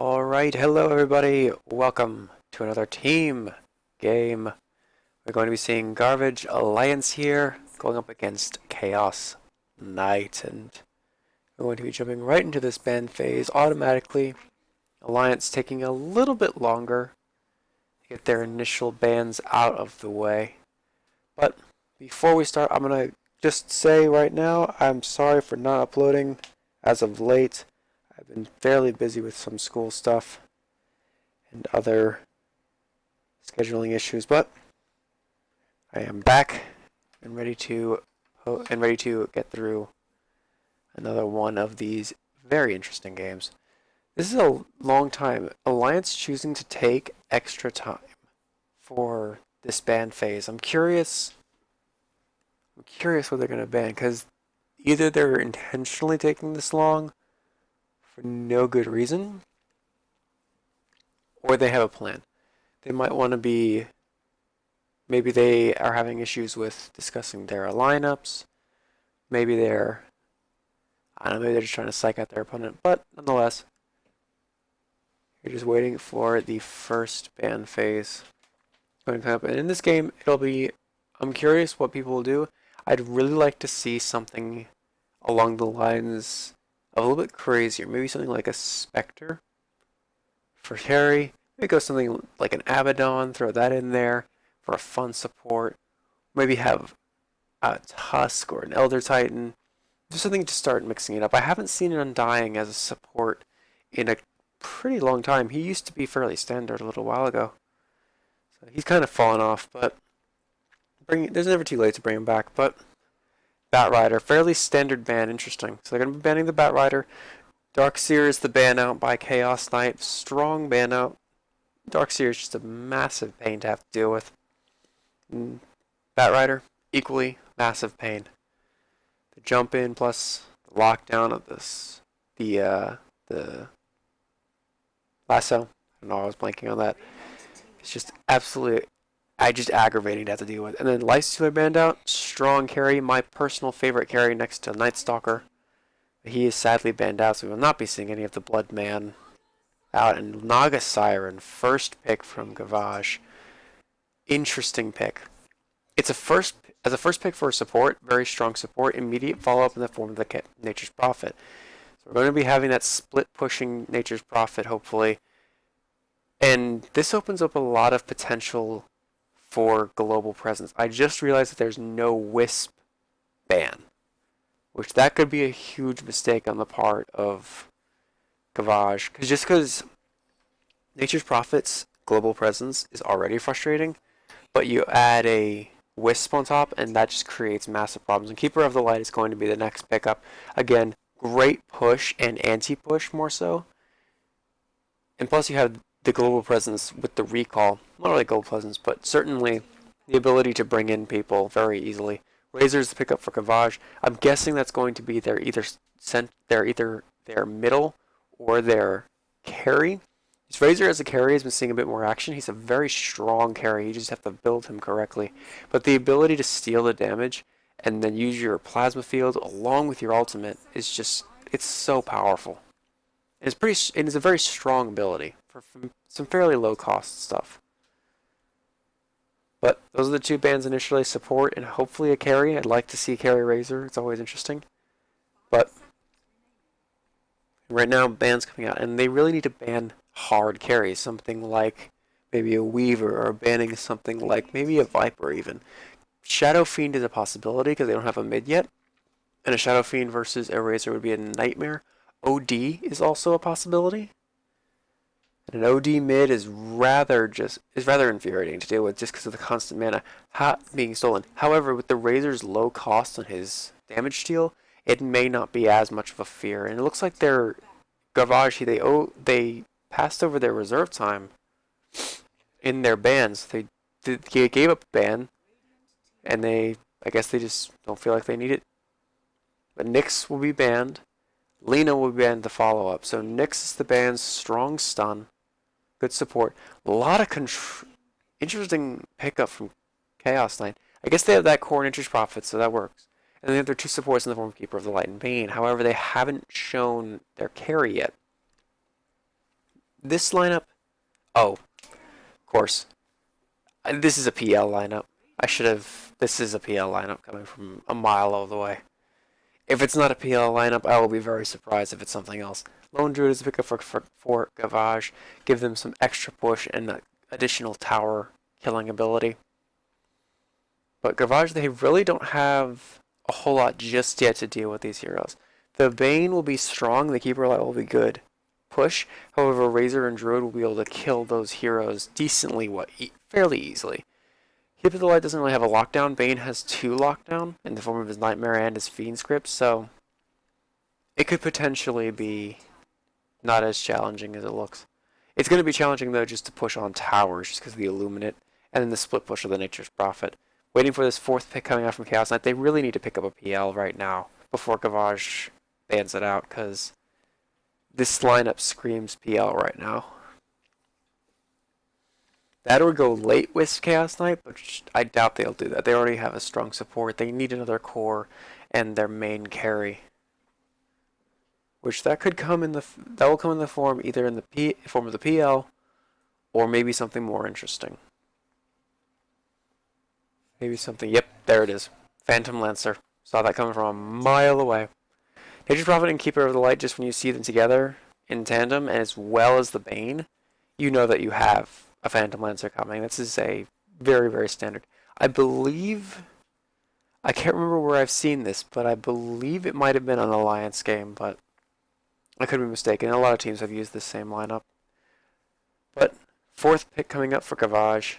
Alright, hello everybody. Welcome to another team game. We're going to be seeing Garvage Alliance here going up against Chaos Knight, and we're going to be jumping right into this ban phase automatically. Alliance taking a little bit longer to get their initial bans out of the way. But before we start, I'm going to just say right now, I'm sorry for not uploading as of late. I've been fairly busy with some school stuff and other scheduling issues, but I am back and ready to get through another one of these very interesting games. This is a long time. Alliance choosing to take extra time for this ban phase. I'm curious what they're going to ban, because either they're intentionally taking this long for no good reason, or they have a plan. They might want to be, maybe they are having issues with discussing their lineups. Maybe maybe they're just trying to psych out their opponent. But nonetheless, you're just waiting for the first ban phase going to come up. And in this game, I'm curious what people will do. I'd really like to see something along the lines of a little bit crazier. Maybe something like a Spectre for carry. Maybe go something like an Abaddon, throw that in there for a fun support. Maybe have a Tusk or an Elder Titan. Just something to start mixing it up. I haven't seen an Undying as a support in a pretty long time. He used to be fairly standard a little while ago. So he's kind of fallen off, but there's never too late to bring him back. But Batrider, fairly standard ban, interesting. So they're going to be banning the Batrider. Darkseer is the ban out by Chaos Knight. Strong ban out. Darkseer is just a massive pain to have to deal with. Batrider, equally massive pain. The jump in plus the lockdown of the lasso. I don't know, I was blanking on that. It's just absolutely, just aggravating to have to deal with. And then Lifestealer banned out. Strong carry, my personal favorite carry next to Night Stalker. He is sadly banned out, so we will not be seeing any of the Blood Man out. And Naga Siren, first pick from Garvage. Interesting pick. It's a first pick for support, very strong support, immediate follow-up in the form of the Nature's Prophet. So we're going to be having that split pushing Nature's Prophet, hopefully. And this opens up a lot of potential for global presence. I just realized that there's no Wisp ban, which that could be a huge mistake on the part of Garvage. Because Nature's Prophet's global presence is already frustrating, but you add a Wisp on top, and that just creates massive problems. And Keeper of the Light is going to be the next pickup. Again, great push and anti-push more so. And plus you have the global presence with the recall. Not really global presence, but certainly the ability to bring in people very easily. Razor's the pickup for Garvage. I'm guessing that's going to be their middle or their carry. This Razor as a carry has been seeing a bit more action. He's a very strong carry. You just have to build him correctly. But the ability to steal the damage and then use your plasma field along with your ultimate is just, it's so powerful. It's a very strong ability for some fairly low cost stuff. But those are the two bans initially, support and hopefully a carry. I'd like to see carry Razor. It's always interesting. But right now, bans coming out, and they really need to ban hard carries, something like maybe a Weaver, or banning something like maybe a Viper even. Shadow Fiend is a possibility because they don't have a mid yet, and a Shadow Fiend versus a Razor would be a nightmare. OD is also a possibility. And an OD mid is rather infuriating to deal with just because of the constant mana being stolen. However, with the Razor's low cost on his damage steal, it may not be as much of a fear. And it looks like their Garvage, they passed over their reserve time in their bans. They gave up a ban, and I guess they just don't feel like they need it. But Nyx will be banned. Lena will be banned the follow-up. So Nyx is the band's strong stun. Good support. A lot of interesting pickup from Chaos Knight. I guess they have that core Nature's Prophet, so that works. And they have their two supports in the form of Keeper of the Light and Bane. However, they haven't shown their carry yet. This lineup, oh, of course, this is a PL lineup. I should have. This is a PL lineup coming from a mile all the way. If it's not a PL lineup, I will be very surprised if it's something else. Lone Druid is a pickup for Garvage. Give them some extra push and additional tower killing ability. But Garvage, they really don't have a whole lot just yet to deal with these heroes. The Bane will be strong, the Keeper Light will be good push. However, Razor and Druid will be able to kill those heroes decently, fairly easily. Keeper the Light doesn't really have a lockdown. Bane has 2 lockdown in the form of his Nightmare and his Fiend script, so it could potentially be not as challenging as it looks. It's going to be challenging though just to push on towers just because of the Illuminate and then the split push of the Nature's Prophet. Waiting for this 4th pick coming out from Chaos Knight. They really need to pick up a PL right now before Garvage bans it out because this lineup screams PL right now. That or go late with Chaos Knight, but I doubt they'll do that. They already have a strong support. They need another core and their main carry, which that will come in the form either in the form of the PL or maybe something more interesting. Maybe something. Yep, there it is. Phantom Lancer. Saw that coming from a mile away. Nature's Prophet and Keeper of the Light, just when you see them together in tandem, and as well as the Bane, you know that you have a Phantom Lancer coming. This is a very, very standard. I believe, I can't remember where I've seen this, but I believe it might have been an Alliance game, but I could be mistaken. A lot of teams have used this same lineup. But 4th pick coming up for Garvage.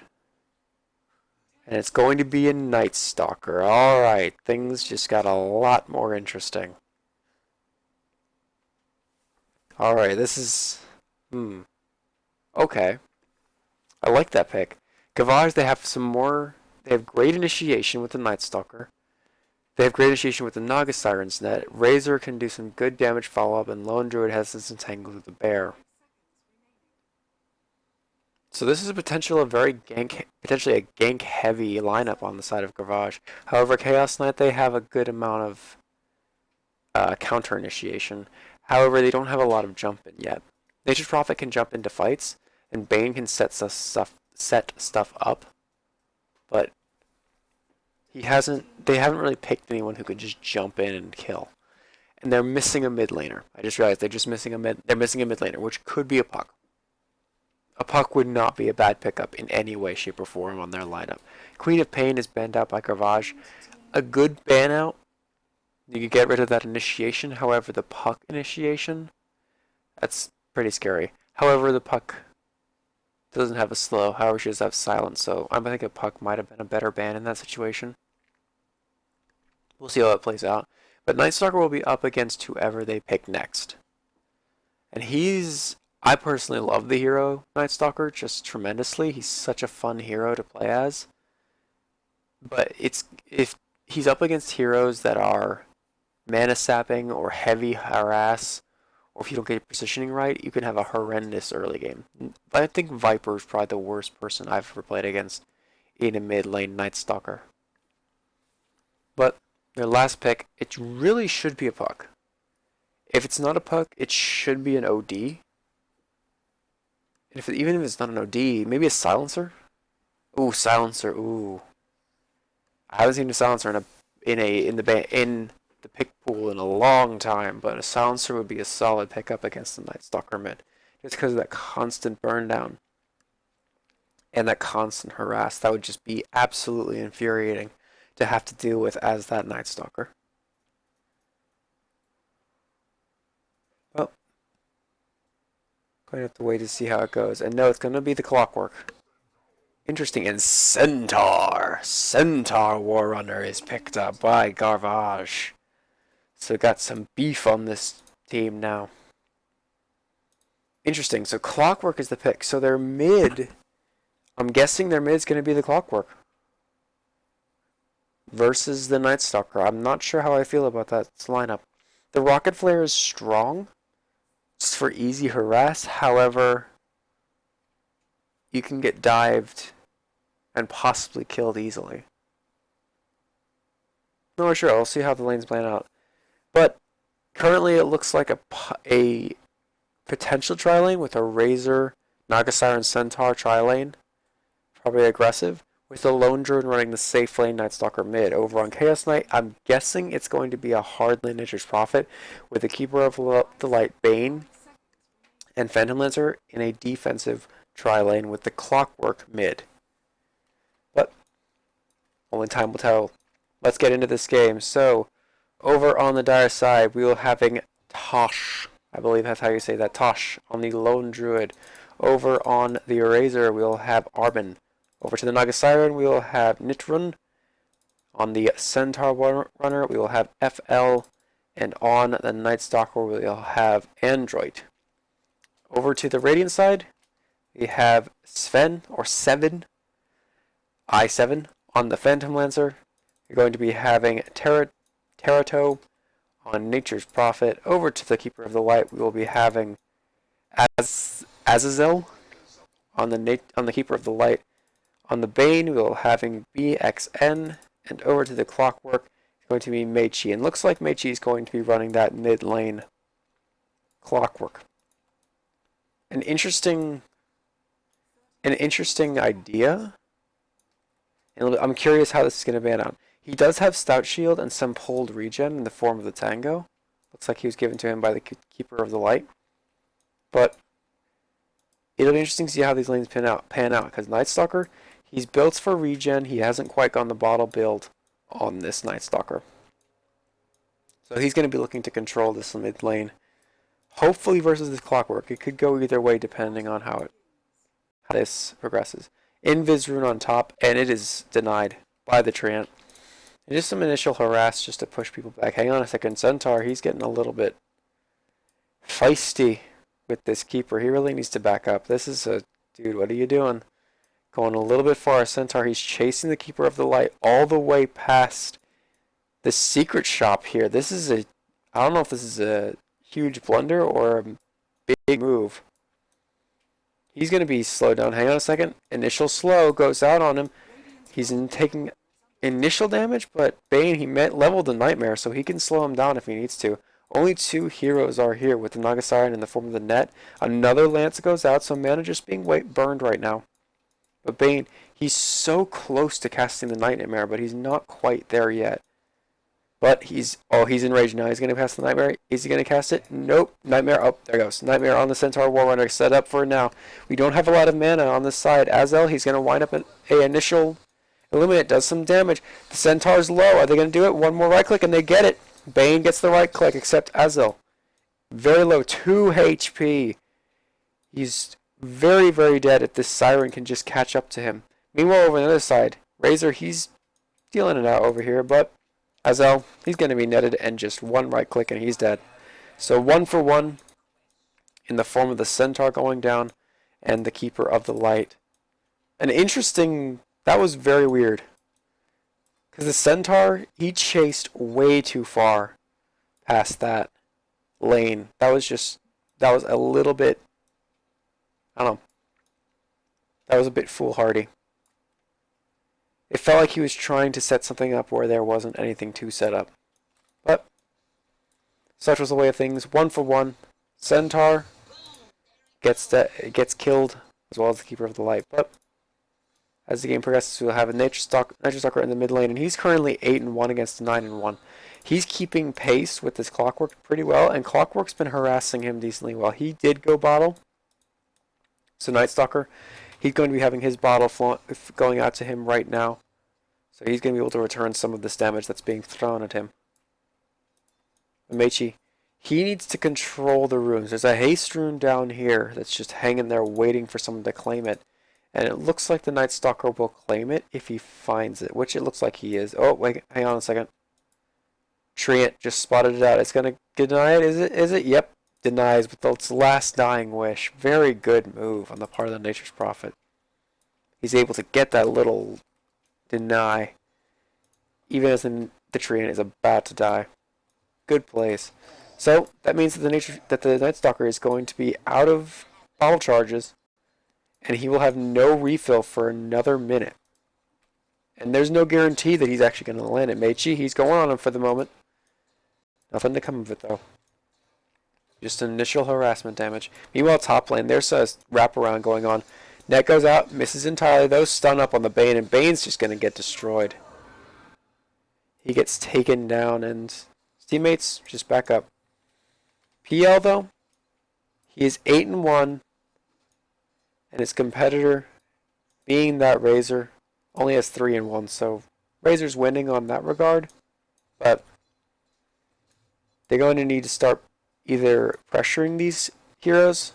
And it's going to be a Night Stalker. Alright, things just got a lot more interesting. Alright, this is... Okay. I like that pick. Garvage, they have some more... They have great initiation with the Night Stalker. They have great initiation with the Naga Siren's Net. Razor can do some good damage follow-up, and Lone Druid has this entangled with the Bear. So this is a potentially a gank-heavy lineup on the side of Garvage. However, Chaos Knight, they have a good amount of counter initiation. However, they don't have a lot of jump in yet. Nature's Prophet can jump into fights, and Bane can set stuff up, but they haven't really picked anyone who could just jump in and kill. And they're missing a mid laner. I just realized they're missing a mid laner, which could be a Puck. A Puck would not be a bad pickup in any way, shape, or form on their lineup. Queen of Pain is banned out by Garvage. A good ban out. You could get rid of that initiation. However, the Puck initiation, that's pretty scary. However, the Puck doesn't have a slow. However, she does have silence. So I think a Puck might have been a better ban in that situation. We'll see how that plays out. But Night Stalker will be up against whoever they pick next. And I personally love the hero Night Stalker just tremendously. He's such a fun hero to play as. But if he's up against heroes that are mana sapping or heavy harass, or if you don't get your positioning right, you can have a horrendous early game. I think Viper is probably the worst person I've ever played against in a mid lane Night Stalker. But their last pick, it really should be a Puck. If it's not a Puck, it should be an OD. Even if it's not an OD, maybe a Silencer? Ooh, Silencer, ooh. I haven't seen a Silencer in the pick pool in a long time, but a Silencer would be a solid pickup against the Night Stalker mid. Just because of that constant burn down. And that constant harass. That would just be absolutely infuriating to have to deal with as that Night Stalker. Well, going to have to wait to see how it goes. And no, it's going to be the Clockwork. Interesting. And Centaur Warrunner is picked up by Garvage. So got some beef on this team now. Interesting. So Clockwork is the pick. So their mid, I'm guessing their mid's going to be the Clockwork versus the Night Stalker. I'm not sure how I feel about that lineup. The Rocket Flare is strong. It's for easy harass. However, you can get dived and possibly killed easily. Not sure. I'll see how the lanes plan out. But currently, it looks like a potential tri-lane with a Razor, Naga Siren, Centaur tri-lane. Probably aggressive. With the Lone Druid running the safe lane Night Stalker mid. Over on Chaos Knight, I'm guessing it's going to be a hard lane Nature's Prophet with the Keeper of the Light Bane and Phantom Lancer in a defensive tri-lane with the Clockwork mid. But only time will tell. Let's get into this game. So, over on the Dire side, we will having Tosh. I believe that's how you say that. Tosh on the Lone Druid. Over on the Eraser, we'll have Arbin. Over to the Naga Siren, we will have Nitrun. On the Centaur Runner, we will have FL. And on the Night Stalker, we will have Android. Over to the Radiant side, we have Sven, or Seven, I7. On the Phantom Lancer, you're going to be having Terato. On Nature's Prophet, over to the Keeper of the Light, we will be having Azazel. On the Keeper of the Light, on the Bane, we will having BXN, and over to the Clockwork, it's going to be Meichi. And looks like Meichi is going to be running that mid lane Clockwork. An interesting idea. And I'm curious how this is going to pan out. He does have Stout Shield and some pulled regen in the form of the Tango. Looks like he was given to him by the Keeper of the Light. But it'll be interesting to see how these lanes pan out. Because Night Stalker, he's built for regen. He hasn't quite gone the bottle build on this Night Stalker. So he's going to be looking to control this mid lane. Hopefully versus this Clockwork. It could go either way depending on how this progresses. Invis rune on top, and it is denied by the Treant. And just some initial harass just to push people back. Hang on a second. Centaur, he's getting a little bit feisty with this Keeper. He really needs to back up. This is a... Dude, what are you doing? Going a little bit far. Centaur, he's chasing the Keeper of the Light all the way past the secret shop here. This is a... I don't know if this is a huge blunder or a big move. He's going to be slowed down. Hang on a second. Initial slow goes out on him. He's taking initial damage, but Bane, he leveled the Nightmare, so he can slow him down if he needs to. Only two heroes are here with the Naga Siren in the form of the net. Another Lance goes out, so mana just being burned right now. But Bane, he's so close to casting the Nightmare, but he's not quite there yet. But he's enraged now. He's going to cast the Nightmare. Is he going to cast it? Nope. Nightmare. Oh, there goes. Nightmare on the Centaur Warrunner set up for now. We don't have a lot of mana on this side. Azel, he's going to wind up an initial Illuminate. Does some damage. The Centaur's low. Are they going to do it? One more right click and they get it. Bane gets the right click, except Azel. Very low. 2 HP. He's very, very dead if this Siren can just catch up to him. Meanwhile, over on the other side, Razor, he's dealing it out over here, but Azel, he's going to be netted and just one right click and he's dead. So 1 for 1 in the form of the Centaur going down and the Keeper of the Light. An interesting... That was very weird. Because the Centaur, he chased way too far past that lane. That was a little bit... I don't know. That was a bit foolhardy. It felt like he was trying to set something up where there wasn't anything to set up. But such was the way of things. 1 for 1. Centaur gets killed, as well as the Keeper of the Light. But as the game progresses, we'll have a Nature Stalker in the mid lane, and he's currently 8-1 against 9-1. He's keeping pace with this Clockwork pretty well, and Clockwork's been harassing him decently well. He did go bottle, so Night Stalker, he's going to be having his bottle going out to him right now. So he's going to be able to return some of this damage that's being thrown at him. Meichi, he needs to control the runes. There's a haste rune down here that's just hanging there waiting for someone to claim it. And it looks like the Night Stalker will claim it if he finds it, which it looks like he is. Oh, wait, hang on a second. Treant just spotted it out. It's going to deny it. Is it? Yep. Denies with its last dying wish. Very good move on the part of the Nature's Prophet. He's able to get that little deny, even as the Treant is about to die. Good plays. So that means that the Night Stalker is going to be out of bottle charges, and he will have no refill for another minute. And there's no guarantee that he's actually going to land it. Meichi, he's going on him for the moment. Nothing to come of it though. Just initial harassment damage. Meanwhile, top lane, there's a wraparound going on. Net goes out, misses entirely, though, stun up on the Bane, and Bane's just going to get destroyed. He gets taken down, and his teammates just back up. PL, though, he is 8-1, and his competitor, being that Razor, only has 3-1, so Razor's winning on that regard, but they're going to need to start either pressuring these heroes,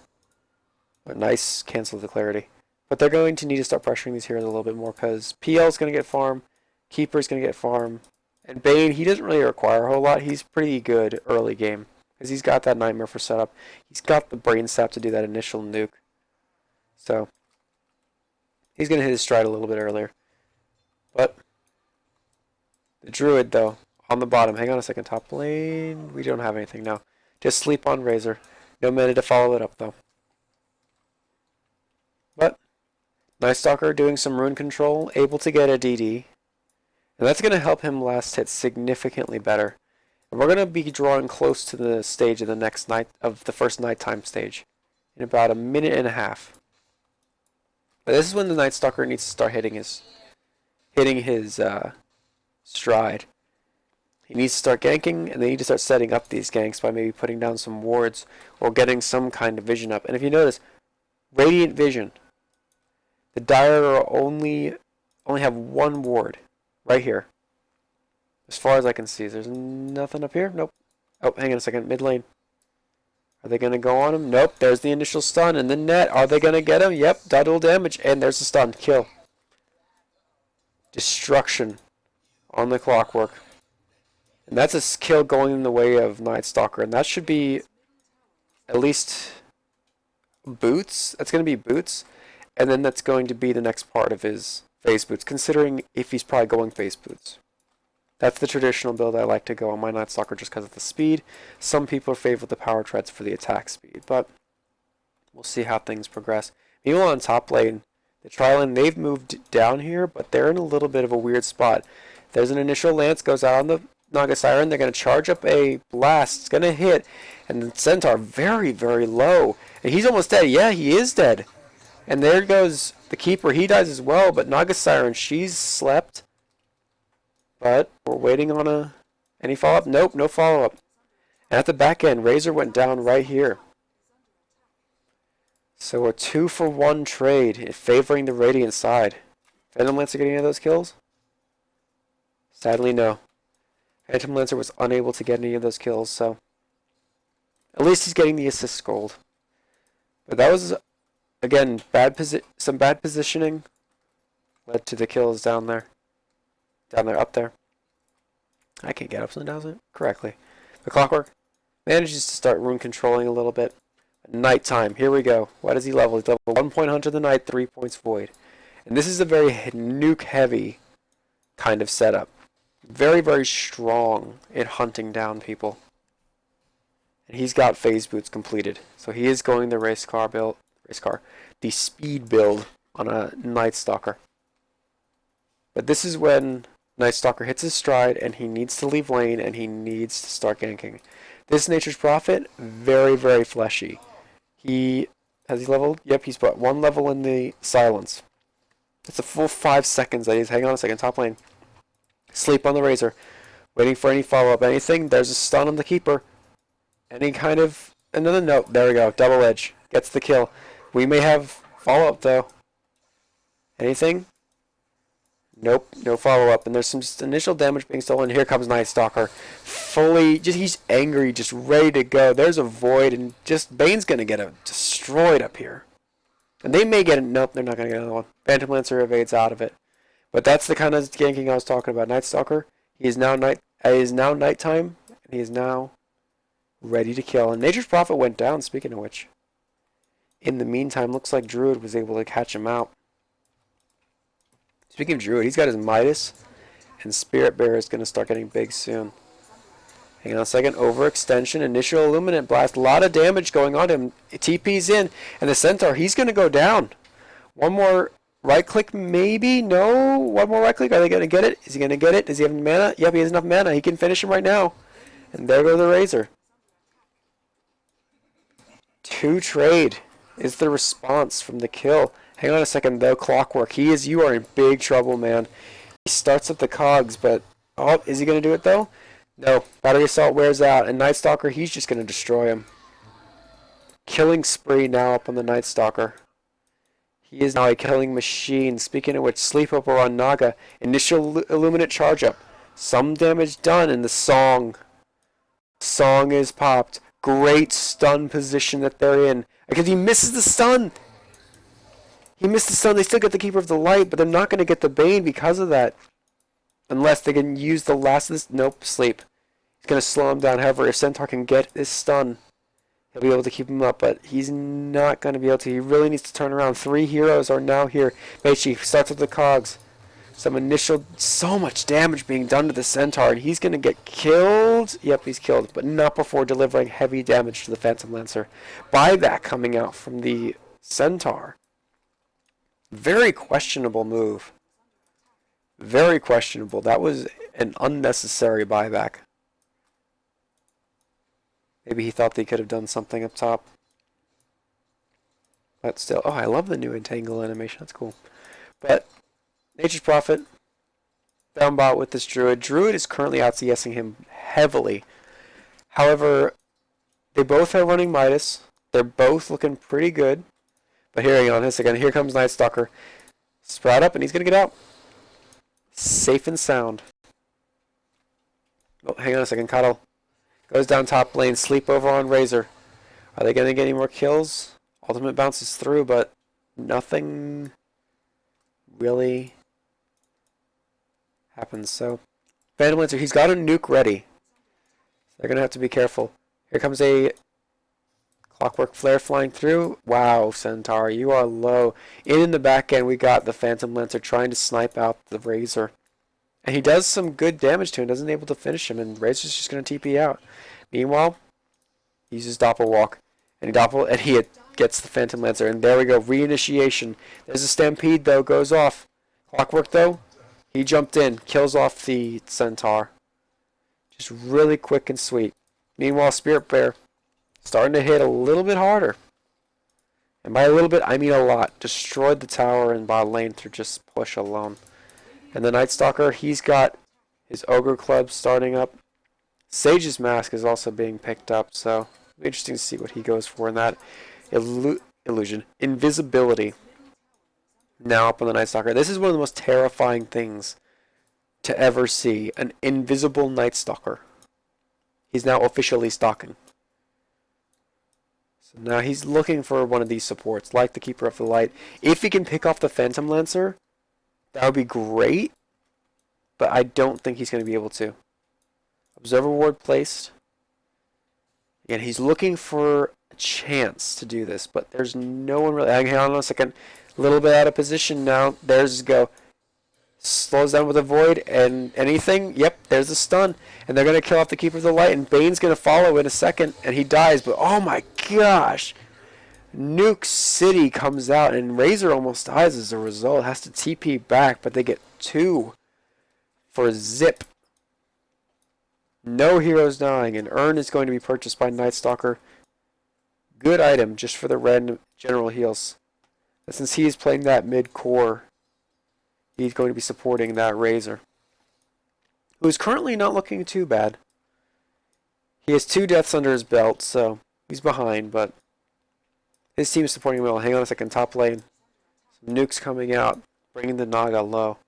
but nice cancel the clarity, but they're going to need to start pressuring these heroes a little bit more because PL's going to get farm, Keeper's going to get farm, and Bane, he doesn't really require a whole lot. He's pretty good early game because he's got that Nightmare for setup. He's got the Brain Sap to do that initial nuke, so he's going to hit his stride a little bit earlier. But the Druid, though, on the bottom. Hang on a second. Top lane. We don't have anything now. Just sleep on Razor. No mana to follow it up, though. But Night Stalker doing some rune control, able to get a DD. And that's going to help him last hit significantly better. And we're going to be drawing close to the stage of the next night of the first nighttime stage in about a minute and a half. But this is when the Night Stalker needs to start hitting his stride. He needs to start ganking, and they need to start setting up these ganks by maybe putting down some wards or getting some kind of vision up. And if you notice, Radiant Vision, the Dire only have one ward right here. As far as I can see, there's nothing up here. Nope. Oh, hang on a second. Mid lane. Are they going to go on him? Nope. There's the initial stun and the net. Are they going to get him? Yep. Double damage, and there's the stun. Kill. Destruction on the Clockwork. And that's a kill going in the way of Night Stalker, and that should be at least boots. That's going to be boots, and then that's going to be the next part of his phase boots, considering if he's probably going phase boots. That's the traditional build I like to go on my Night Stalker just because of the speed. Some people are favored with the power treads for the attack speed, but we'll see how things progress. Meanwhile, on top lane, the Trilane, they've moved down here, but they're in a little bit of a weird spot. There's an initial lance goes out on the Naga Siren. They're going to charge up a blast. It's going to hit, and the Centaur very, very low. And he's almost dead. Yeah, he is dead. And there goes the Keeper. He dies as well, but Naga Siren, she's slept. But we're waiting on any follow-up? Nope, no follow-up. And at the back end, Razor went down right here. So a 2-for-1 trade favoring the Radiant side. Phantom Lancer getting any of those kills? Sadly, no. Phantom Lancer was unable to get any of those kills, so at least he's getting the assist gold. But that was, again, some bad positioning led to the kills down there. Up there. I can't get up and down correctly. The Clockwork manages to start rune controlling a little bit. Nighttime, here we go. What does he level? He's level 1 point Hunter of the Night, 3 points Void. And this is a very nuke heavy kind of setup. Very, very strong in hunting down people. And he's got phase boots completed. So he is going the speed build on a Night Stalker. But this is when Night Stalker hits his stride and he needs to leave lane and he needs to start ganking. This Nature's Prophet, very, very fleshy. Has he leveled? Yep, he's put 1 level in the silence. It's a full 5 seconds that he's, hang on a second, top lane. Sleep on the Razor. Waiting for any follow-up. Anything? There's a stun on the Keeper. Any kind of... Another note. There we go. Double edge. Gets the kill. We may have follow-up, though. Anything? Nope. No follow-up. And there's some initial damage being stolen. Here comes Night Stalker. Fully... he's angry. Just ready to go. There's a Void. And just... Bane's going to get destroyed up here. And they may get it. Nope. They're not going to get another one. Phantom Lancer evades out of it. But that's the kind of ganking I was talking about. Night Stalker, he is now nighttime, and he is now ready to kill. And Nature's Prophet went down, speaking of which. In the meantime, looks like Druid was able to catch him out. Speaking of Druid, he's got his Midas, and Spirit Bearer is going to start getting big soon. Hang on a second. Overextension, initial Illuminate Blast, a lot of damage going on to him. TP's in, and the Centaur, he's going to go down. One more... right click, maybe? No? One more right click? Are they going to get it? Is he going to get it? Does he have mana? Yep, he has enough mana. He can finish him right now. And there goes the Razor. Two trade is the response from the kill. Hang on a second though, Clockwork. You are in big trouble, man. He starts up the cogs, but oh, is he gonna do it though? No. Battery assault wears out, and Night Stalker, he's just gonna destroy him. Killing spree now up on the Night Stalker. He is now a killing machine. Speaking of which, sleep over on Naga. Initial Illuminate charge up. Some damage done, and the song. Song is popped. Great stun position that they're in. Because he misses the stun. He missed the stun. They still get the Keeper of the Light, but they're not going to get the Bane because of that. Unless they can use the last of this. Nope, sleep. He's going to slow him down. However, if Centaur can get this stun, he'll be able to keep him up, but he's not going to be able to. He really needs to turn around. 3 heroes are now here. Meichi starts with the cogs. So much damage being done to the Centaur, and he's going to get killed. Yep, he's killed, but not before delivering heavy damage to the Phantom Lancer. Buyback coming out from the Centaur. Very questionable move. Very questionable. That was an unnecessary buyback. Maybe he thought they could have done something up top. But still, oh, I love the new Entangle animation. That's cool. But Nature's Prophet, downbot with this Druid. Druid is currently out CSing him heavily. However, they both are running Midas. They're both looking pretty good. But here, on this again, here comes Night Stalker. Sprout up, and he's going to get out. Safe and sound. Oh, hang on a second, Cuddle. Goes down top lane, sleep over on Razor. Are they going to get any more kills? Ultimate bounces through, but nothing really happens. So, Phantom Lancer, he's got a nuke ready. They're going to have to be careful. Here comes a Clockwork Flare flying through. Wow, Centaur, you are low. In the back end, we got the Phantom Lancer trying to snipe out the Razor. And he does some good damage to him, doesn't able to finish him, and Razor's just going to TP out. Meanwhile, he uses Doppelwalk, and he gets the Phantom Lancer, and there we go, reinitiation. There's a Stampede, though, goes off. Clockwork, though, he jumped in, kills off the Centaur. Just really quick and sweet. Meanwhile, Spirit Bear starting to hit a little bit harder. And by a little bit, I mean a lot. Destroyed the tower in bot lane through just push alone. And the Night Stalker, he's got his Ogre Club starting up. Sage's Mask is also being picked up, so it'll be interesting to see what he goes for in that. Illusion. Invisibility. Now up on the Night Stalker. This is one of the most terrifying things to ever see. An invisible Night Stalker. He's now officially stalking. So now he's looking for one of these supports, like the Keeper of the Light. If he can pick off the Phantom Lancer, that would be great, but I don't think he's going to be able to. Observer Ward placed. Again, he's looking for a chance to do this, but there's no one really. Hang on a second. A little bit out of position now. There's his go. Slows down with a Void, and anything? Yep, there's a stun. And they're going to kill off the Keeper of the Light, and Bane's going to follow in a second, and he dies, but oh my gosh! Nuke City comes out, and Razor almost dies as a result. Has to TP back, but they get 2 for zip. No heroes dying, and Urn is going to be purchased by Night Stalker. Good item, just for the random general heals. But since he is playing that mid-core, he's going to be supporting that Razor, who's currently not looking too bad. He has 2 deaths under his belt, so he's behind, but his team is supporting him well. Hang on a second, top lane. Some nukes coming out, bringing the Naga low.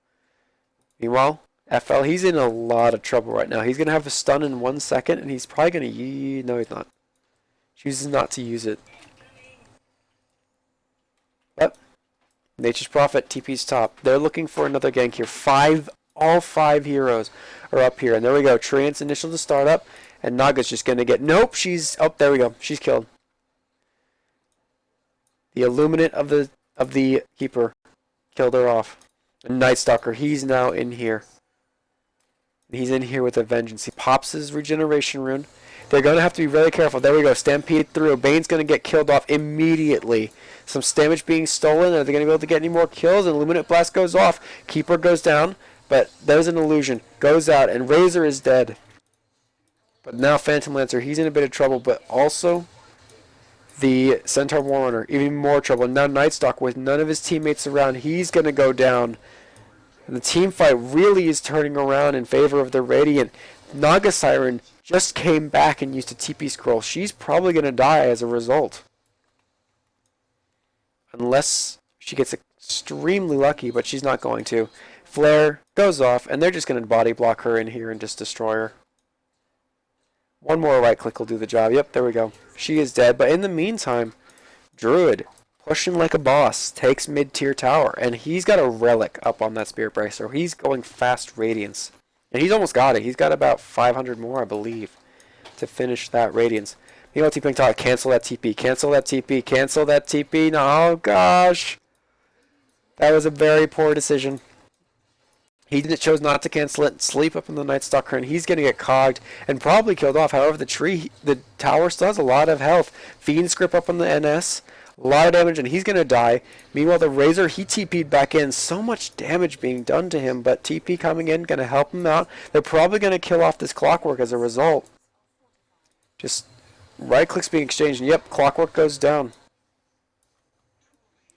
Meanwhile, FL, he's in a lot of trouble right now. He's going to have a stun in 1 second, and he's probably going to... No, he's not. Chooses not to use it. But Nature's Prophet, TP's top. They're looking for another gank here. All 5 heroes are up here. And there we go. Treant's initial to start up, and Naga's just going to get... Nope, she's... Oh, there we go. She's killed. The Illuminate of the Keeper killed her off. And Night Stalker, he's now in here. He's in here with a vengeance. He pops his regeneration rune. They're going to have to be really careful. There we go. Stampede through. Bane's going to get killed off immediately. Some damage being stolen. Are they going to be able to get any more kills? And Illuminate Blast goes off. Keeper goes down. But there's an illusion. Goes out. And Razor is dead. But now Phantom Lancer, he's in a bit of trouble. But also, The Centaur Warrunner, even more trouble. Now Nightstalk with none of his teammates around. He's going to go down. And the team fight really is turning around in favor of the Radiant. Naga Siren just came back and used a TP scroll. She's probably going to die as a result. Unless she gets extremely lucky, but she's not going to. Flare goes off, and they're just going to body block her in here and just destroy her. One more right click will do the job. Yep, there we go. She is dead, but in the meantime, Druid, pushing like a boss, takes mid-tier tower, and he's got a relic up on that Spirit Bracer. He's going fast Radiance. And he's almost got it. He's got about 500 more, I believe, to finish that Radiance. Meanwhile, T-Pink Talk, cancel that TP, cancel that TP, cancel that TP. No, oh gosh. That was a very poor decision. He chose not to cancel it, sleep up in the Night Stalker, and he's going to get cogged and probably killed off. However, the tower still has a lot of health. Fiend Script up on the NS, a lot of damage, and he's going to die. Meanwhile, the Razor, he TP'd back in. So much damage being done to him, but TP coming in, going to help him out. They're probably going to kill off this Clockwork as a result. Just right clicks being exchanged, and yep, Clockwork goes down.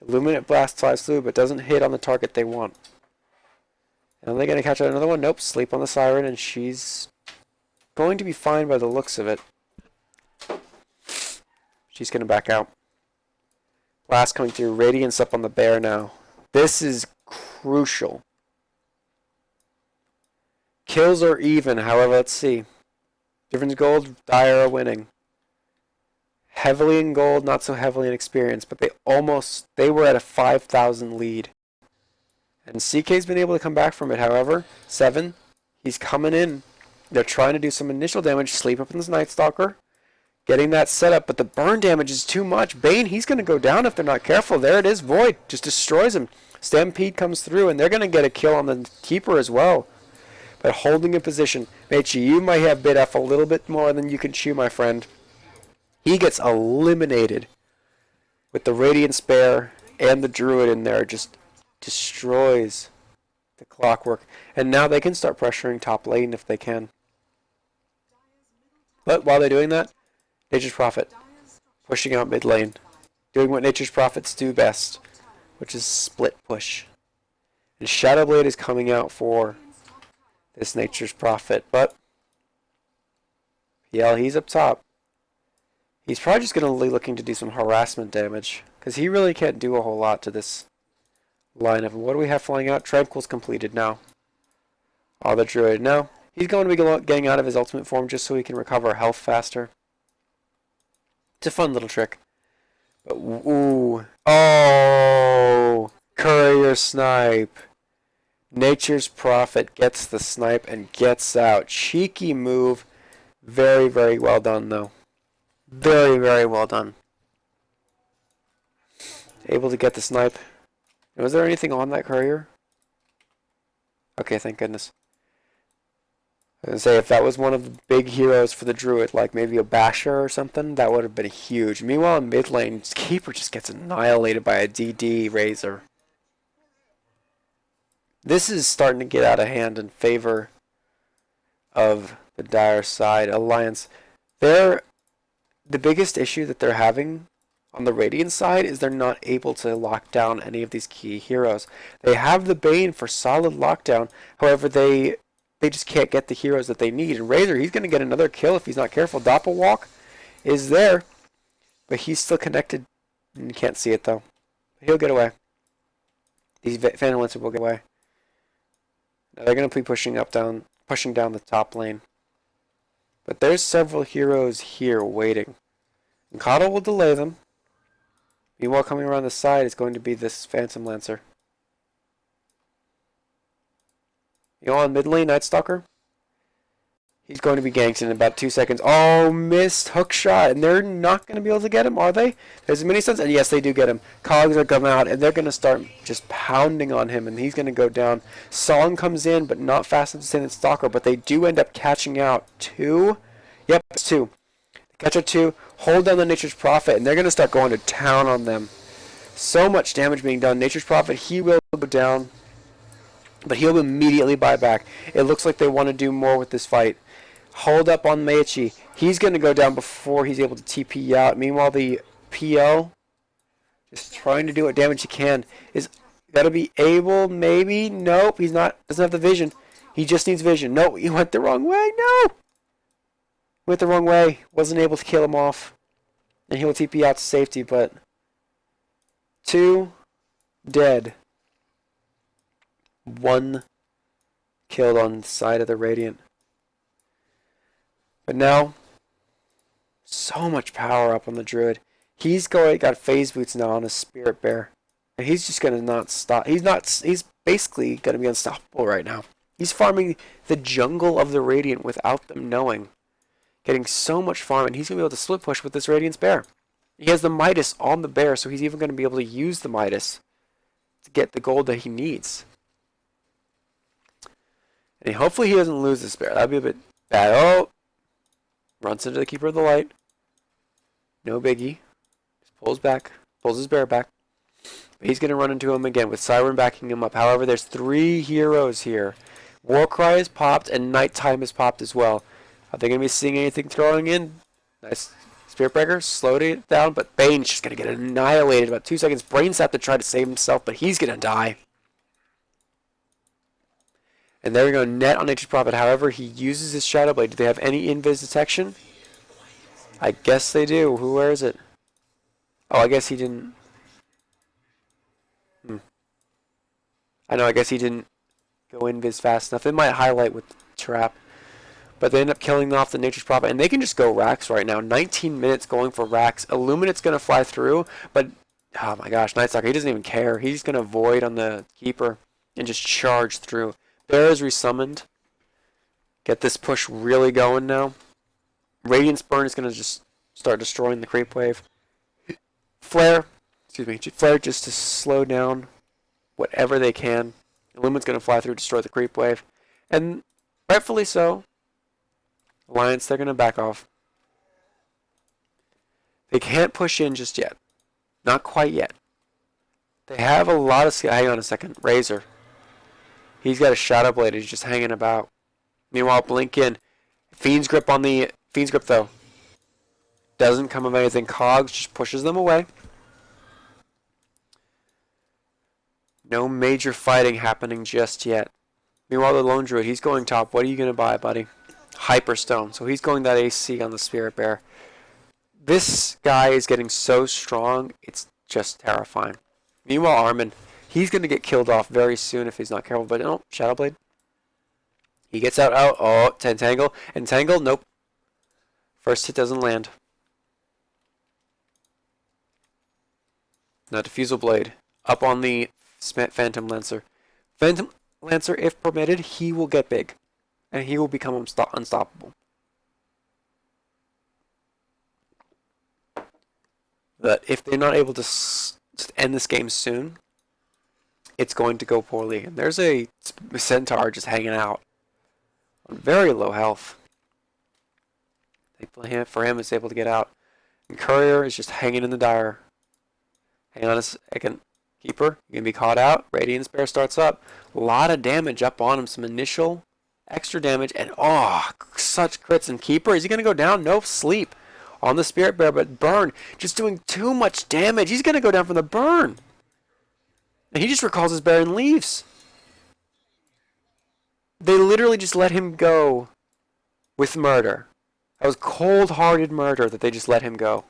Illuminate Blast flies through, but doesn't hit on the target they want. And are they going to catch out another one? Nope, sleep on the Siren, and she's going to be fine by the looks of it. She's going to back out. Blast coming through. Radiance up on the Bear now. This is crucial. Kills are even, however, let's see. Difference gold, Dire are winning. Heavily in gold, not so heavily in experience, but they were at a 5,000 lead. And CK's been able to come back from it, however. 7, he's coming in. They're trying to do some initial damage, sleep up in this Night Stalker. Getting that set up, but the burn damage is too much. Bane, he's going to go down if they're not careful. There it is, Void, just destroys him. Stampede comes through, and they're going to get a kill on the Keeper as well. But holding a position. Meichi, you might have bit off a little bit more than you can chew, my friend. He gets eliminated with the Radiant Spare and the Druid in there. Just destroys the Clockwork. And now they can start pressuring top lane if they can. But while they're doing that, Nature's Prophet pushing out mid lane. Doing what Nature's Prophets do best, which is split push. And Shadowblade is coming out for this Nature's Prophet, but PL, he's up top. He's probably just going to be looking to do some harassment damage, because he really can't do a whole lot to this lineup. What do we have flying out? Tranquil's completed now. Oh, the Druid. No, he's going to be getting out of his ultimate form just so he can recover health faster. It's a fun little trick. But, ooh. Oh! Courier Snipe. Nature's Prophet gets the snipe and gets out. Cheeky move. Very, very well done, though. Very, very well done. Able to get the snipe. Was there anything on that courier? Okay, thank goodness. I was going to say, if that was one of the big heroes for the Druid, like maybe a Basher or something, that would have been huge. Meanwhile, in mid lane, Keeper just gets annihilated by a DD Razor. This is starting to get out of hand in favor of the Dire side Alliance. The biggest issue that they're having on the Radiant side is they're not able to lock down any of these key heroes. They have the Bane for solid lockdown, however they just can't get the heroes that they need. And Razor, he's going to get another kill if he's not careful. Doppelwalk is there, but he's still connected. You can't see it though. He'll get away. These Phantom Lancer will get away. Now they're going to be pushing down the top lane. But there's several heroes here waiting. And Coddle will delay them. Meanwhile, coming around the side is going to be this Phantom Lancer. You know, on mid lane, Night Stalker. He's going to be ganked in about 2 seconds. Oh, missed hook shot, and they're not going to be able to get him, are they? There's mini stuns, and yes, they do get him. Cogs are coming out, and they're going to start just pounding on him, and he's going to go down. Song comes in, but not fast enough to stay in Stalker, but they do end up catching out 2. Yep, it's 2. They catch out 2, hold down the Nature's Prophet, and they're going to start going to town on them. So much damage being done. Nature's Prophet, he will go down, but he'll immediately buy back. It looks like they want to do more with this fight. Hold up on Meichi. He's going to go down before he's able to TP out. Meanwhile, the PL, just trying to do what damage he can, is gotta be able, maybe, nope, he's not, doesn't have the vision. He just needs vision. No, he went the wrong way, no! Went the wrong way, wasn't able to kill him off. And he'll TP out to safety, but 2 dead. 1 killed on the side of the Radiant. But now, so much power up on the Druid. He's got phase boots now on his Spirit Bear. And he's just gonna not stop. He's basically gonna be unstoppable right now. He's farming the jungle of the Radiant without them knowing. Getting so much farm, and he's gonna be able to split push with this Radiant's Bear. He has the Midas on the Bear, so he's even gonna be able to use the Midas to get the gold that he needs. And hopefully he doesn't lose this Bear. That'd be a bit bad. Oh! Runs into the Keeper of the Light. No biggie. Just pulls back. Pulls his Bear back. But he's going to run into him again with Siren backing him up. However, there's 3 heroes here. Warcry is popped and Nighttime is popped as well. Are they going to be seeing anything throwing in? Nice. Spirit Breaker slowed it down, but Bane's just going to get annihilated. About 2 seconds. Brain Sap to try to save himself, but he's going to die. And there we go, net on Nature's Prophet. However, he uses his Shadow Blade. Do they have any invis detection? I guess they do. Where is it? Oh, I guess he didn't. I know, I guess he didn't go invis fast enough. It might highlight with Trap. But they end up killing off the Nature's Prophet. And they can just go Rax right now. 19 minutes going for Rax. Illuminate's going to fly through. But, oh my gosh, Nightstalker, he doesn't even care. He's going to Void on the Keeper and just charge through. Bear is resummoned. Get this push really going now. Radiance Burn is going to just start destroying the creep wave. Flare just to slow down whatever they can. Illuminate's going to fly through, destroy the creep wave. And rightfully so. Alliance, they're going to back off. They can't push in just yet. Not quite yet. They have a lot of skill. Hang on a second. Razor. He's got a Shadow Blade. He's just hanging about. Meanwhile, Blink in. Fiend's Grip on the... Fiend's Grip, though. Doesn't come of anything. Cogs just pushes them away. No major fighting happening just yet. Meanwhile, the Lone Druid, he's going top. What are you going to buy, buddy? Hyperstone. So he's going that AC on the Spirit Bear. This guy is getting so strong, it's just terrifying. Meanwhile, Armin... He's going to get killed off very soon if he's not careful. But no, Shadow Blade. He gets out. Oh, Entangle. Entangle, nope. First hit doesn't land. Now Diffusal Blade. Up on the Phantom Lancer. Phantom Lancer, if permitted, he will get big. And he will become unstoppable. But if they're not able to end this game soon... it's going to go poorly. And there's a Centaur just hanging out on very low health. For him, it's able to get out. And Courier is just hanging in the Dire. Hang on a second. Keeper, you're going to be caught out. Radiance Bear starts up. A lot of damage up on him. Some initial extra damage. And oh, such crits. And Keeper, is he going to go down? Nope, sleep on the Spirit Bear. But Burn, just doing too much damage. He's going to go down from the Burn. And he just recalls his bear and leaves. They literally just let him go with murder. That was cold-hearted murder that they just let him go.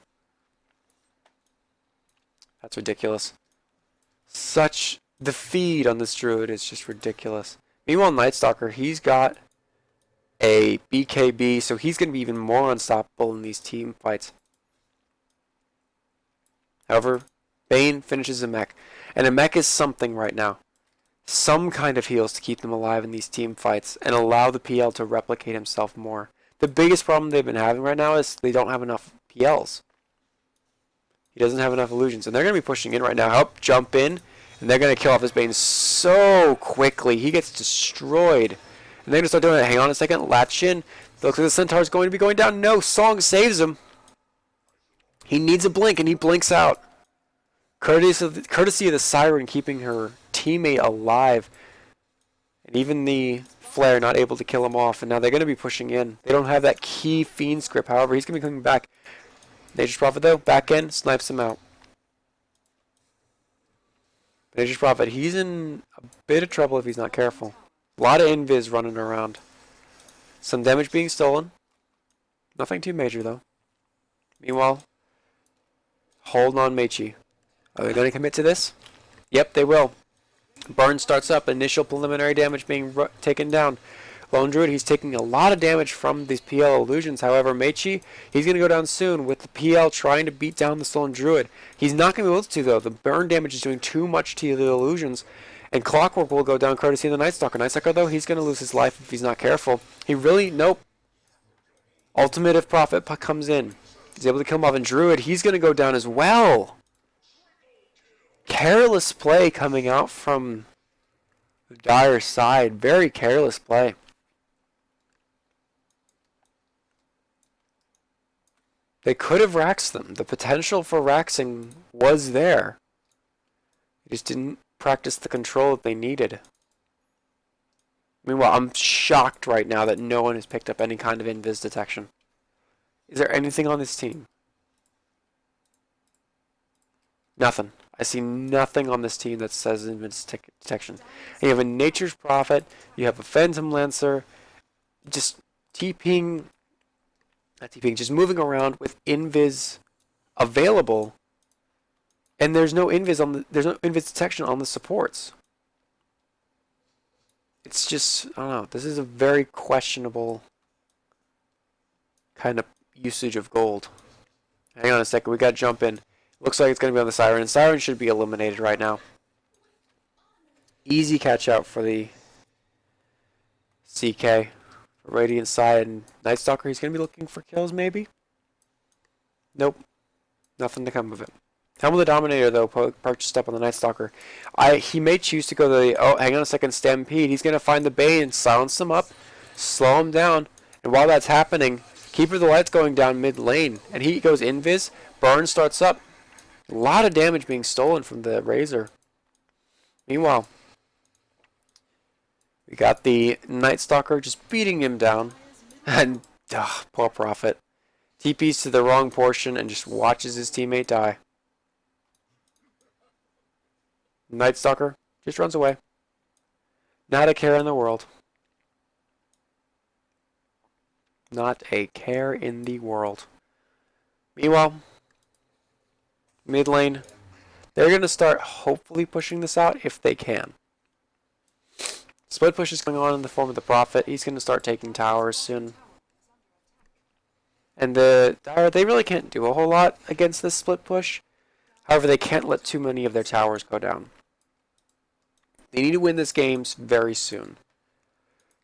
That's ridiculous. The feed on this Druid is just ridiculous. Meanwhile, Nightstalker, he's got a BKB, so he's going to be even more unstoppable in these team fights. However, Bane finishes a mech. And a mech is something right now. Some kind of heals to keep them alive in these team fights and allow the PL to replicate himself more. The biggest problem they've been having right now is they don't have enough PLs. He doesn't have enough illusions. And they're going to be pushing in right now. Help, jump in. And they're going to kill off his Bane so quickly. He gets destroyed. And they're going to start doing it. Hang on a second. Latch in. Looks like the Centaur is going to be going down. No, Song saves him. He needs a blink, and he blinks out. Courtesy of the Siren keeping her teammate alive. And even the Flare not able to kill him off. And now they're going to be pushing in. They don't have that key Fiend script. However, he's going to be coming back. Nature's Prophet, though, back in, snipes him out. Nature's Prophet, he's in a bit of trouble if he's not careful. A lot of invis running around. Some damage being stolen. Nothing too major, though. Meanwhile, holding on Meichi. Are they going to commit to this? Yep, they will. Burn starts up. Initial preliminary damage being taken down. Lone Druid, he's taking a lot of damage from these PL illusions. However, Meichi, he's going to go down soon with the PL trying to beat down the Lone Druid. He's not going to be able to, though. The burn damage is doing too much to the illusions. And Clockwork will go down courtesy of the Night Stalker. Night Stalker, though, he's going to lose his life if he's not careful. He really, nope. Ultimate if Prophet comes in. He's able to kill him off. And Druid, he's going to go down as well. Careless play coming out from the Dire side. Very careless play. They could have raxed them. The potential for raxing was there. They just didn't practice the control that they needed. Meanwhile, I'm shocked right now that no one has picked up any kind of invis detection. Is there anything on this team? Nothing. I see nothing on this team that says invis detection. And you have a Nature's Prophet, you have a Phantom Lancer, just TPing, not TPing, just moving around with invis available, and there's no invis detection on the supports. It's just, I don't know, this is a very questionable kind of usage of gold. Hang on a second, we gotta jump in. Looks like it's going to be on the Siren. Siren should be eliminated right now. Easy catch out for the CK. For Radiant side and Night Stalker, he's going to be looking for kills maybe? Nope. Nothing to come of it. Helm of the Dominator, though, purchased up on the Night Stalker. He may choose to go to the... Oh, hang on a second. Stampede. He's going to find the Bane, silence him up, slow him down. And while that's happening, Keeper of the Light's going down mid lane. And he goes invis. Burn starts up. A lot of damage being stolen from the Razor. Meanwhile, we got the Night Stalker just beating him down. And, poor Prophet. TPs to the wrong portion and just watches his teammate die. Night Stalker just runs away. Not a care in the world. Not a care in the world. Meanwhile, mid lane, they're going to start hopefully pushing this out if they can. Split push is going on in the form of the Prophet. He's going to start taking towers soon. And the Dire, they really can't do a whole lot against this split push. However, they can't let too many of their towers go down. They need to win this game very soon.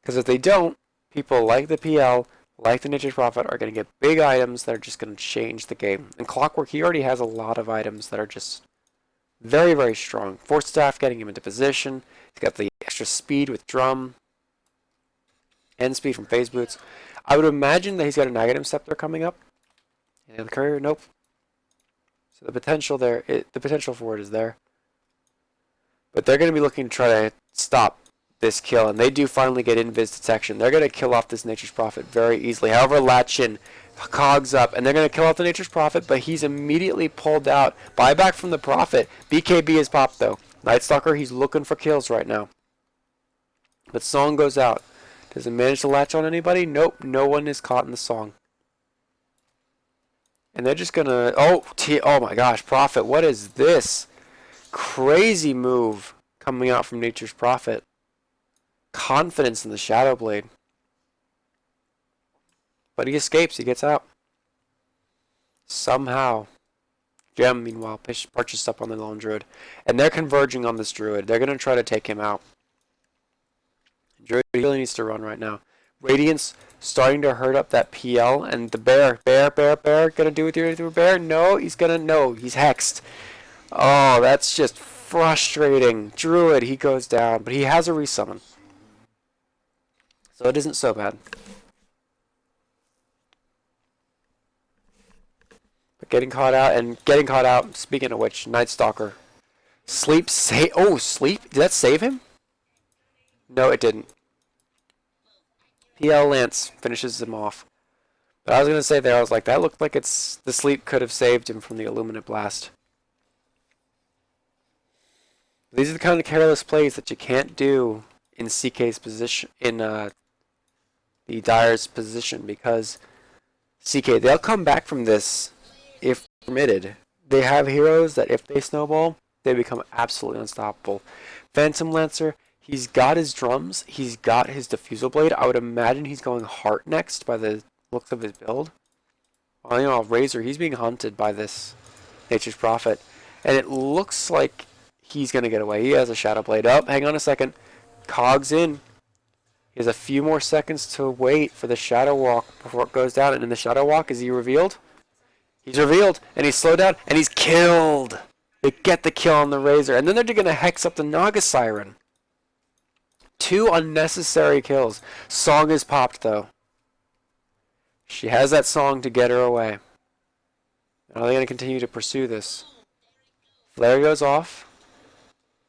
Because if they don't, people like the PL, like the Nature's Prophet, are going to get big items that are just going to change the game. And Clockwork, he already has a lot of items that are just very, very strong. Force Staff getting him into position. He's got the extra speed with Drum. And speed from Phase Boots. I would imagine that he's got a Negative Scepter coming up. And the Courier, nope. So the potential there, the potential for it is there. But they're going to be looking to try to stop this kill, and they do finally get invis detection. They're going to kill off this Nature's Prophet very easily. However, Latchin cogs up, and they're going to kill off the Nature's Prophet, but he's immediately pulled out. Buyback from the Prophet. BKB is popped, though. Night Stalker, he's looking for kills right now. But Song goes out. Does it manage to latch on anybody? Nope, no one is caught in the Song. And they're just going to... Oh my gosh, Prophet, what is this? Crazy move coming out from Nature's Prophet. Confidence in the Shadow Blade. But he escapes, he gets out. Somehow. Gem, meanwhile, purchased up on the Lone Druid. And they're converging on this Druid. They're going to try to take him out. Druid really needs to run right now. Radiance starting to hurt up that PL. And the Bear. Gonna do with your Bear? No, he's gonna... No, he's hexed. Oh, that's just frustrating. Druid, he goes down. But he has a resummon. So it isn't so bad. But getting caught out, speaking of which, Night Stalker. Sleep, sleep? Did that save him? No, it didn't. PL Lance finishes him off. But I was gonna say there, I was like, that looked like it's the sleep could have saved him from the Illuminate Blast. These are the kind of careless plays that you can't do in CK's position, in the Dyer's position, because CK, they'll come back from this if permitted. They have heroes that if they snowball, they become absolutely unstoppable. Phantom Lancer, he's got his drums, he's got his diffusal blade. I would imagine he's going heart next by the looks of his build. Well, you know, Razor, he's being hunted by this Nature's Prophet. And it looks like he's going to get away. He has a Shadow Blade up. Hang on a second. Cogs in. He has a few more seconds to wait for the Shadow Walk before it goes down. And in the Shadow Walk, is he revealed? He's revealed. And he's slowed down. And he's killed. They get the kill on the Razor. And then they're going to hex up the Naga Siren. 2 unnecessary kills. Song is popped, though. She has that song to get her away. Are they going to continue to pursue this? Flare goes off,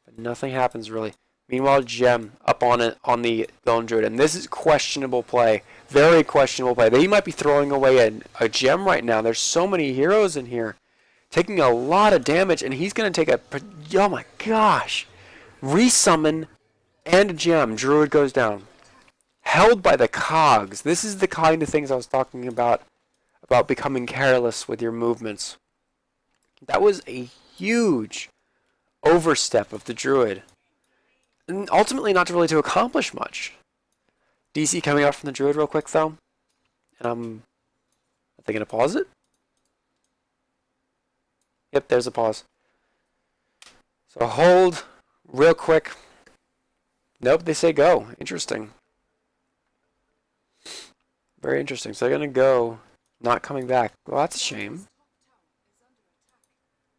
but nothing happens really. Meanwhile, Gem up on it on the Lone Druid, and this is questionable play. Very questionable play. They might be throwing away a gem right now. There's so many heroes in here, taking a lot of damage, and he's going to take a... Oh my gosh! Resummon and a gem. Druid goes down. Held by the cogs. This is the kind of things I was talking about becoming careless with your movements. That was a huge overstep of the Druid. And ultimately not really to accomplish much. DC coming out from the Druid real quick though. And are they going to pause it? Yep, there's a pause. So hold real quick. Nope, they say go. Interesting. Very interesting. So they're going to go, not coming back. Well, that's a shame.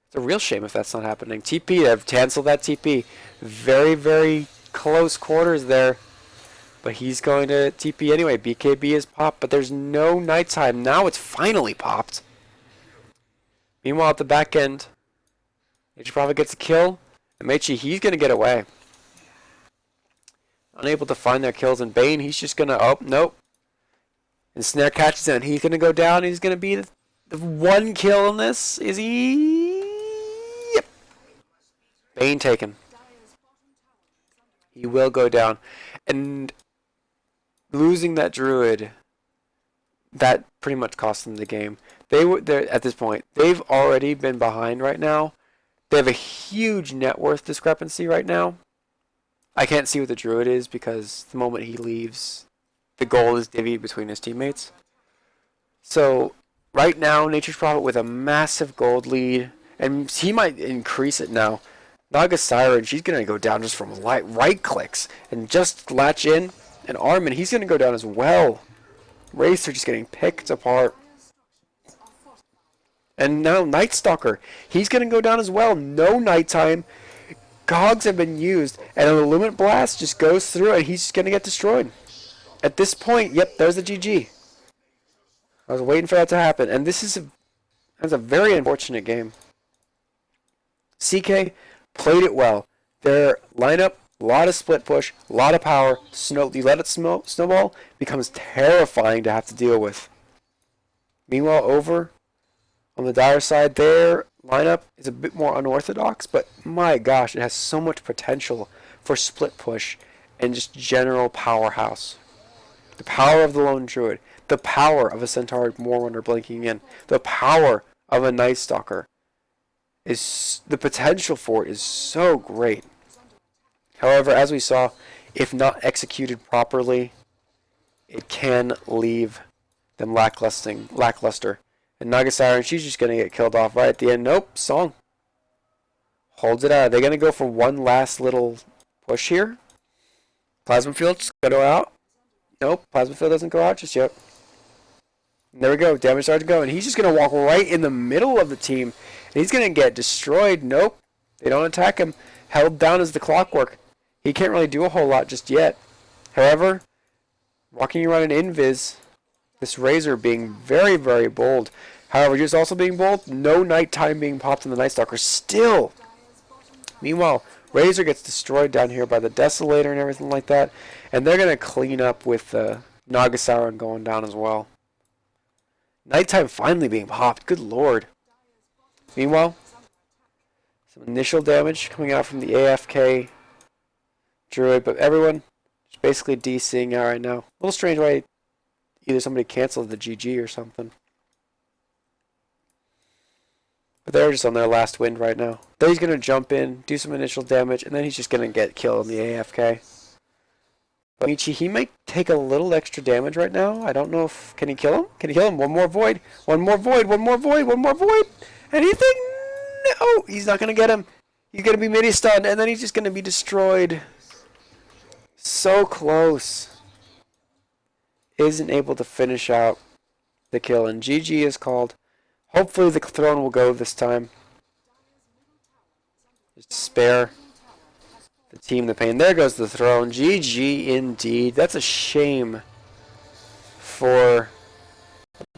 It's a real shame if that's not happening. TP, they've canceled that TP. Very, very close quarters there. But he's going to TP anyway. BKB is popped, but there's no nighttime. Now it's finally popped. Meanwhile, at the back end, H probably gets a kill. And Meiji, he's going to get away. Unable to find their kills. And Bane, he's just going to... Oh, nope. And Snare catches him. He's going to go down. He's going to be the one kill in this. Is he? Yep. Bane taken. He will go down. And losing that Druid, that pretty much cost them the game. At this point, they've already been behind right now. They have a huge net worth discrepancy right now. I can't see what the Druid is because the moment he leaves, the gold is divvied between his teammates. So right now, Nature's Prophet with a massive gold lead, and he might increase it now. Naga Siren, she's going to go down just from right clicks and just latch in. And Armin, he's going to go down as well. Racer just getting picked apart. And now Night Stalker, he's going to go down as well. No nighttime. Cogs have been used, and an Illuminate Blast just goes through, and he's just going to get destroyed. At this point, yep, there's the GG. I was waiting for that to happen, and that's a very unfortunate game. CK played it well. Their lineup, a lot of split push, a lot of power. You let it snowball, becomes terrifying to have to deal with. Meanwhile, over on the Dire side, their lineup is a bit more unorthodox, but my gosh, it has so much potential for split push and just general powerhouse. The power of the Lone Druid, the power of a Centaur Moorrunner blinking in, the power of a Night Stalker, the potential for it is so great. However, as we saw, if not executed properly, it can leave them lackluster. And Naga Siren, she's just going to get killed off right at the end. Nope, Song holds it out. Are they going to go for one last little push here? Plasma Field's going to go out. Nope, Plasma Field doesn't go out just yet. And there we go, damage starts to go. And he's just going to walk right in the middle of the team. And he's going to get destroyed. Nope, they don't attack him. Held down as the clockwork. He can't really do a whole lot just yet. However, walking around in Invis, this Razor being very, very bold. However, just also being bold, no nighttime being popped in the Night Stalker still. Meanwhile, Razor gets destroyed down here by the Desolator and everything like that. And they're going to clean up with Naga Siren going down as well. Nighttime finally being popped. Good lord. Meanwhile, some initial damage coming out from the AFK Druid, but everyone is basically DCing out right now. A little strange why either somebody canceled the GG or something. But they're just on their last wind right now. Then he's going to jump in, do some initial damage, and then he's just going to get killed in the AFK. But Michi, he might take a little extra damage right now. I don't know if... Can he kill him? Can he kill him? One more void. One more void. One more void. One more void. Anything? No! He's not going to get him. He's going to be midi-stunned, and then he's just going to be destroyed. So close. Isn't able to finish out the kill, and GG is called. Hopefully the throne will go this time. Just spare the team the pain. There goes the throne. GG indeed. That's a shame for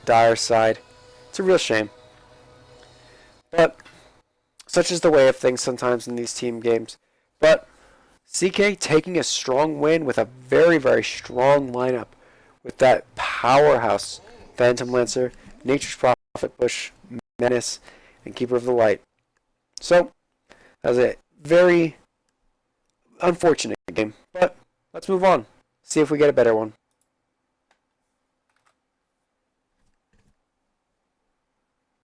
Dire side. It's a real shame. But such is the way of things sometimes in these team games. But CK taking a strong win with a very, very strong lineup with that powerhouse Phantom Lancer, Nature's Prophet, Bush, Menace, and Keeper of the Light. So, that was a very unfortunate game, but let's move on. See if we get a better one.